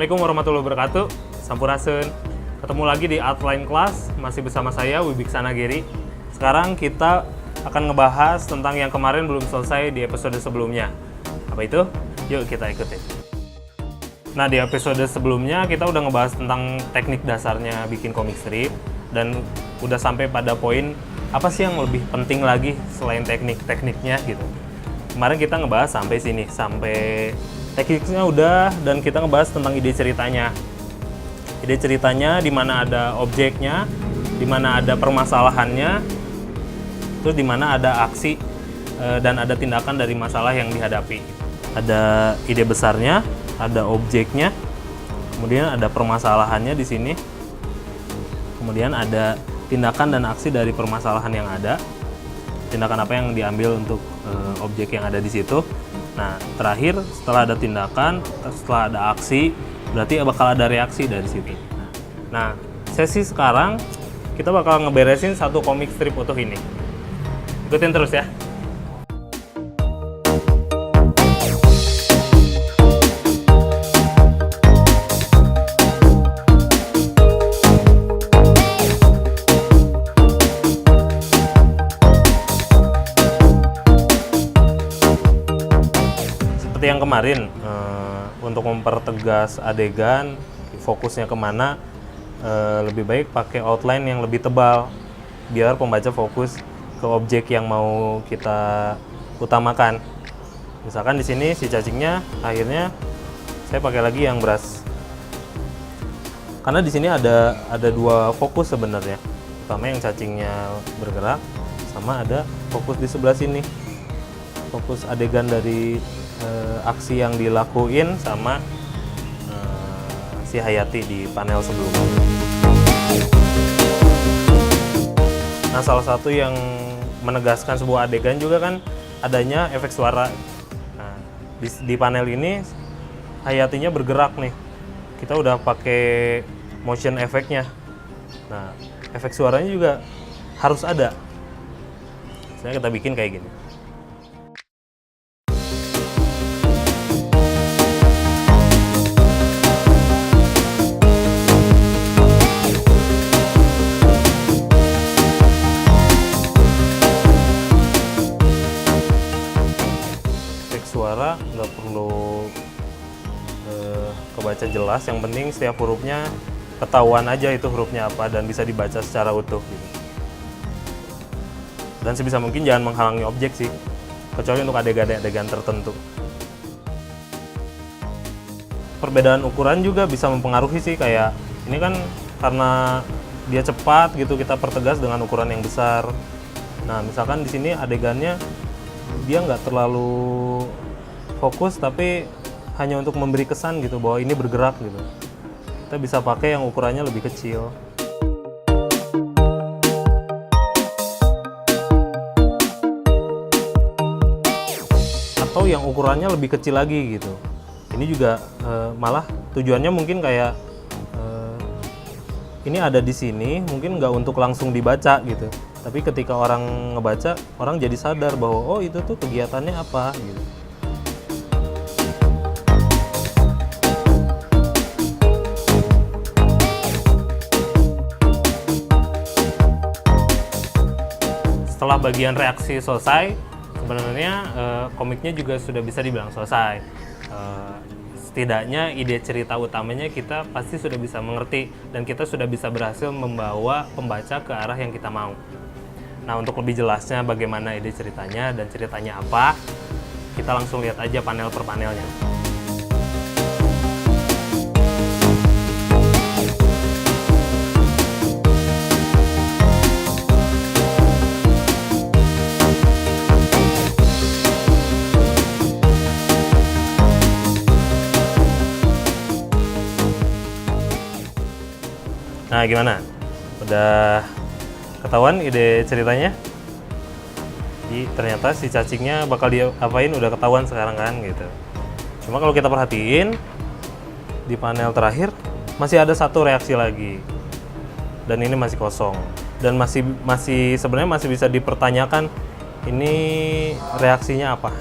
Assalamualaikum warahmatullahi wabarakatuh. Sampurasun. Ketemu lagi di Outline Class, masih bersama saya Wibiksana Geri. Sekarang kita akan ngebahas tentang yang kemarin belum selesai di episode sebelumnya. Apa itu? Yuk kita ikutin. Nah, di episode sebelumnya kita udah ngebahas tentang teknik dasarnya bikin komik strip dan udah sampai pada poin apa sih yang lebih penting lagi selain tekniknya gitu. Kemarin kita ngebahas sampai sini, sampai tekniknya udah, dan kita ngebahas tentang ide ceritanya. Ide ceritanya di mana ada objeknya, di mana ada permasalahannya, terus di mana ada aksi dan ada tindakan dari masalah yang dihadapi. Ada ide besarnya, ada objeknya, kemudian ada permasalahannya di sini, kemudian ada tindakan dan aksi dari permasalahan yang ada, tindakan apa yang diambil untuk objek yang ada di situ. Nah, terakhir setelah ada tindakan, setelah ada aksi, berarti bakal ada reaksi dari situ. Nah, sesi sekarang kita bakal ngeberesin satu komik strip utuh ini. Ikutin terus ya. Yang kemarin untuk mempertegas adegan, fokusnya kemana, lebih baik pakai outline yang lebih tebal biar pembaca fokus ke objek yang mau kita utamakan. Misalkan di sini si cacingnya, akhirnya saya pakai lagi yang brush karena di sini ada dua fokus sebenarnya. Pertama yang cacingnya bergerak, sama ada fokus di sebelah sini, fokus adegan dari aksi yang dilakuin sama si Hayati di panel sebelumnya. Nah, salah satu yang menegaskan sebuah adegan juga kan adanya efek suara. Nah, di panel ini Hayatinya bergerak nih. Kita udah pakai motion efeknya. Nah, efek suaranya juga harus ada. Misalnya kita bikin kayak gini. Suara nggak perlu kebaca jelas, yang penting setiap hurufnya ketahuan aja itu hurufnya apa dan bisa dibaca secara utuh gitu. Dan sebisa mungkin jangan menghalangi objek sih, kecuali untuk adegan-adegan tertentu. Perbedaan ukuran juga bisa mempengaruhi sih, kayak ini kan karena dia cepat gitu, kita pertegas dengan ukuran yang besar. Nah, misalkan di sini adegannya dia nggak terlalu fokus tapi hanya untuk memberi kesan gitu bahwa ini bergerak gitu. Kita bisa pakai yang ukurannya lebih kecil. Atau yang ukurannya lebih kecil lagi gitu. Ini juga malah tujuannya mungkin kayak ini ada di sini, mungkin nggak untuk langsung dibaca gitu. Tapi ketika orang ngebaca, orang jadi sadar bahwa oh itu tuh kegiatannya apa gitu. Setelah bagian reaksi selesai, sebenarnya komiknya juga sudah bisa dibilang selesai. Setidaknya ide cerita utamanya kita pasti sudah bisa mengerti dan kita sudah bisa berhasil membawa pembaca ke arah yang kita mau. Nah, untuk lebih jelasnya bagaimana ide ceritanya dan ceritanya apa, kita langsung lihat aja panel per panelnya. Nah, gimana? Udah ketahuan ide ceritanya? Jadi ternyata si cacingnya bakal diapain udah ketahuan sekarang kan gitu. Cuma kalau kita perhatiin di panel terakhir masih ada satu reaksi lagi. Dan ini masih kosong. Dan masih sebenarnya masih bisa dipertanyakan ini reaksinya apa.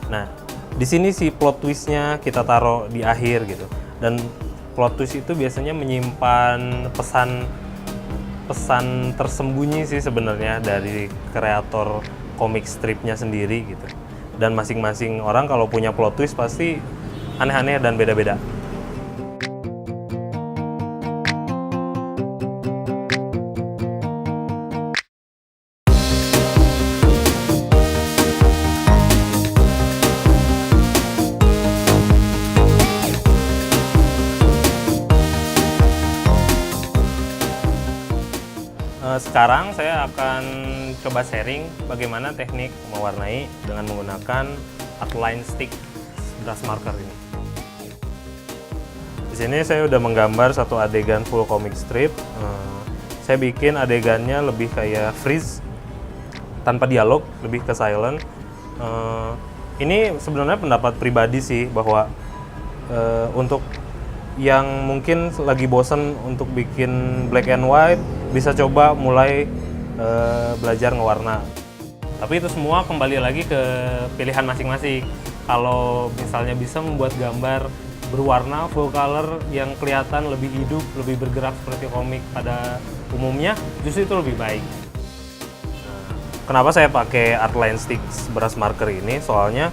Nah, Di sini si plot twistnya kita taruh di akhir gitu. Dan plot twist itu biasanya menyimpan pesan tersembunyi sih sebenarnya dari kreator komik stripnya sendiri gitu. Dan masing-masing orang kalau punya plot twist pasti aneh-aneh dan beda-beda. Sekarang saya akan coba sharing bagaimana teknik mewarnai dengan menggunakan outline stick brush marker ini. Di sini saya udah menggambar satu adegan full comic strip. Saya bikin adegannya lebih kayak freeze, tanpa dialog, lebih ke silent. Ini sebenarnya pendapat pribadi sih, bahwa untuk yang mungkin lagi bosen untuk bikin black and white, bisa coba mulai belajar ngewarna. Tapi itu semua kembali lagi ke pilihan masing-masing. Kalau misalnya bisa membuat gambar berwarna full color yang kelihatan lebih hidup, lebih bergerak seperti komik pada umumnya, justru itu lebih baik. Kenapa saya pakai outline stick brush marker ini? Soalnya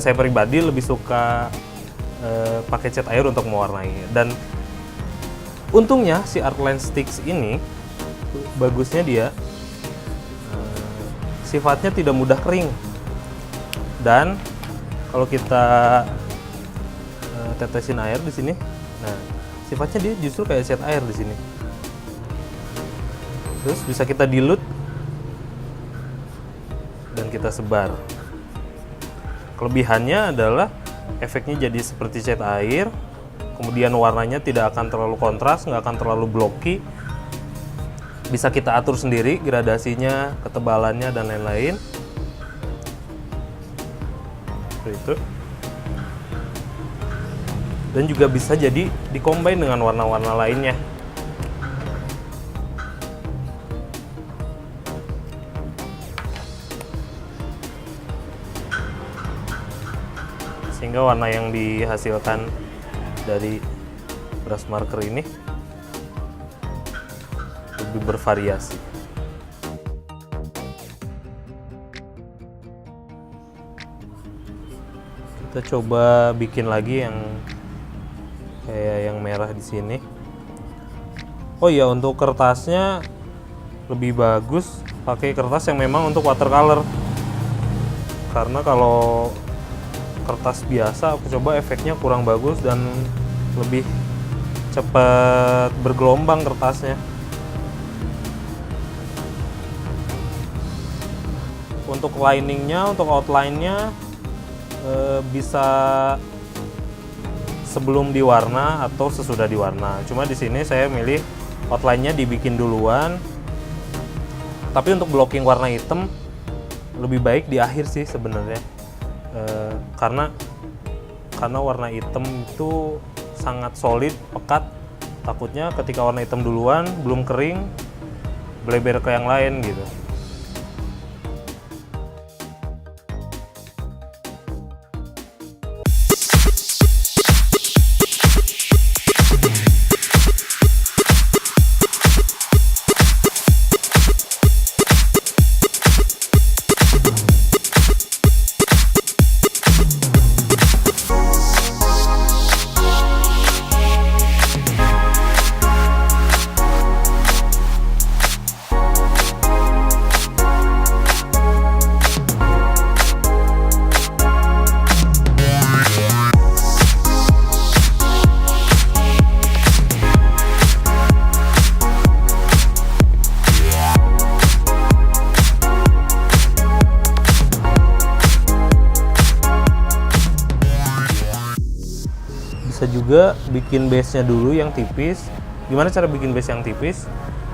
saya pribadi lebih suka pakai cat air untuk mewarnai. Dan untungnya si outline sticks ini bagusnya dia sifatnya tidak mudah kering. Dan kalau kita tetesin air di sini, nah sifatnya dia justru kayak cat air di sini. Terus bisa kita dilute dan kita sebar. Kelebihannya adalah efeknya jadi seperti cat air, kemudian warnanya tidak akan terlalu kontras, nggak akan terlalu blocky. Bisa kita atur sendiri gradasinya, ketebalannya, dan lain-lain. Seperti itu. Dan juga bisa jadi dikombin dengan warna-warna lainnya. Sehingga warna yang dihasilkan dari brush marker ini lebih bervariasi. Kita coba bikin lagi yang kayak yang merah di sini. Oh iya, untuk kertasnya lebih bagus pakai kertas yang memang untuk watercolor. Karena kalau kertas biasa aku coba efeknya kurang bagus dan lebih cepat bergelombang kertasnya. Untuk liningnya, untuk outline-nya bisa sebelum diwarna atau sesudah diwarna. Cuma di sini saya milih outline-nya dibikin duluan. Tapi untuk blocking warna hitam lebih baik di akhir sih sebenarnya. Karena warna hitam itu sangat solid, pekat. Takutnya ketika warna hitam duluan belum kering, bleber ke yang lain gitu. Bisa juga bikin base-nya dulu yang tipis. Gimana cara bikin base yang tipis?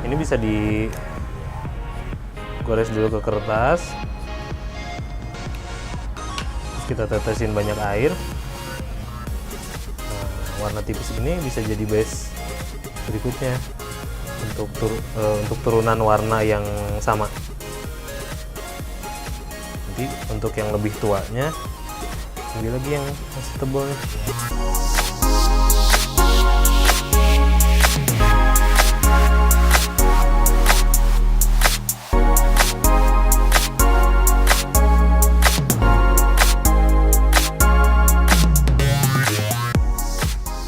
Ini bisa digores dulu ke kertas. Terus kita tetesin banyak air. Nah, warna tipis ini bisa jadi base berikutnya untuk turunan warna yang sama. Nanti untuk yang lebih tuanya Ambil lagi yang masih tebal nih.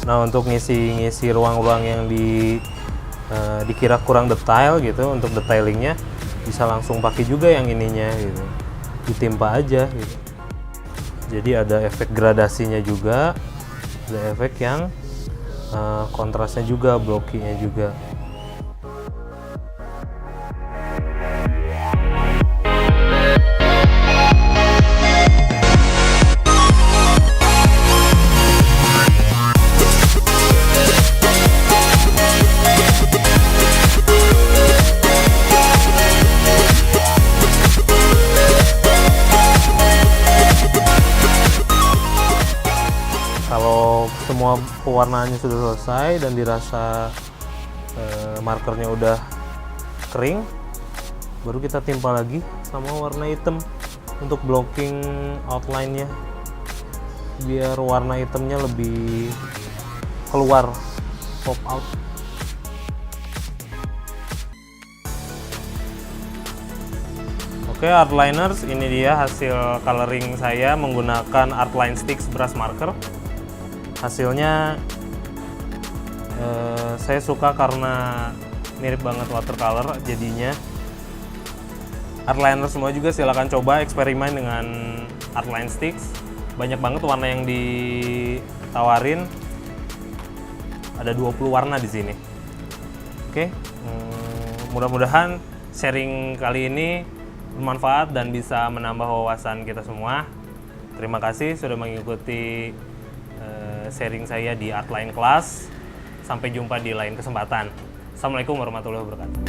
Nah, untuk ngisi ruang-ruang yang dikira kurang detail gitu, untuk detailingnya bisa langsung pakai juga yang ininya gitu, ditimpa aja gitu. Jadi ada efek gradasinya juga, ada efek yang kontrasnya juga, blokinya juga. Kalau semua pewarnaannya sudah selesai dan dirasa markernya udah kering, baru kita timpa lagi sama warna hitam untuk blocking outline-nya, biar warna hitamnya lebih keluar, pop out. Oke, Artliners, ini dia hasil coloring saya menggunakan Artline Sticks Brush Marker. Hasilnya saya suka karena mirip banget watercolor jadinya. Artliner semua juga silahkan coba eksperimen dengan Artline Sticks. Banyak banget warna yang ditawarin. Ada 20 warna di sini. Oke, mudah-mudahan sharing kali ini bermanfaat dan bisa menambah wawasan kita semua. Terima kasih sudah mengikuti sharing saya di Artline Class. Sampai jumpa di lain kesempatan. Assalamualaikum warahmatullahi wabarakatuh.